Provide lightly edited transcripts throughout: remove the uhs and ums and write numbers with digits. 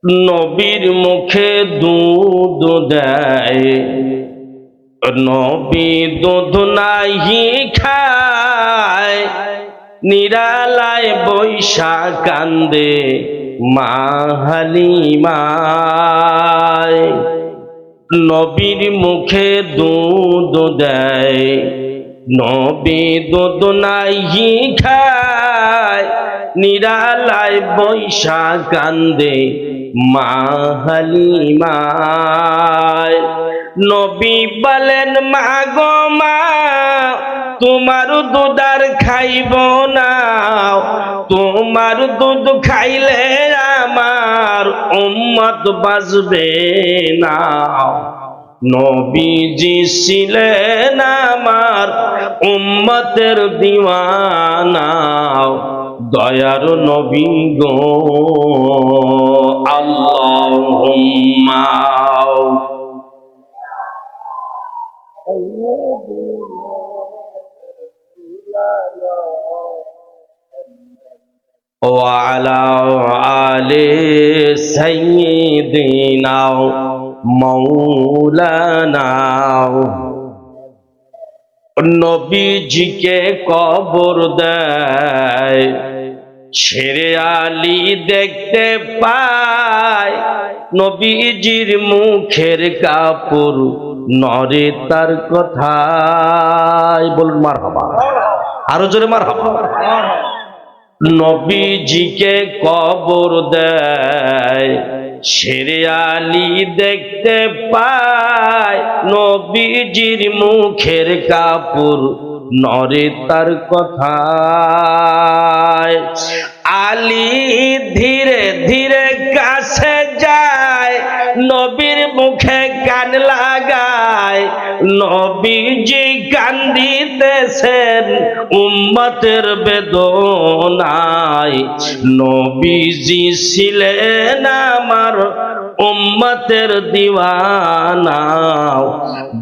নবীর মুখে দুধ দেয়, নবী দুধ নাহি খায়, নিরালায় বৈশা কান্দে মা হালিমায়। নবীর মুখে দুধ দেয়, নবী দুধ নাহি খায়, নিরালায় বৈশা কান্দে মা হালিমায়। নবী বলেন মা গো মা, তোমার দুধ আর খাইব না, তোমার দুধ খাইলে আমার উম্মত বাঁচবে না। নবীজি ছিলেন আমার উম্মতের দিওয়ানা, দয়ার নবী গো আল্লাহুম্মা। وعلى آل سيدنا مولانا। নবীজিকে কবর দেয়, ছেড়ে আলী দেখতে পায়, নবীজির মুখের কাপড় নরে তার কথায়। বলুন মারহাবা, আরো জোরে মারহাবা। নবীজিকে কবর দেয়, ছেড়ে আলী দেখতে পায়, নবীজির মুখের কাপড় নরে তার কথায়। আলী ধীরে ধীরে কাছে যায়, নবীর মুখে কান লাগায়, নবীজি কান্দিতেছেন উম্মতের বেদনায়। নবীজি ছিলেন আমার উম্মতের দিওয়ানা,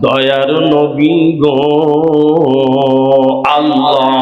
দয়ার নবী গো আল্লাহ।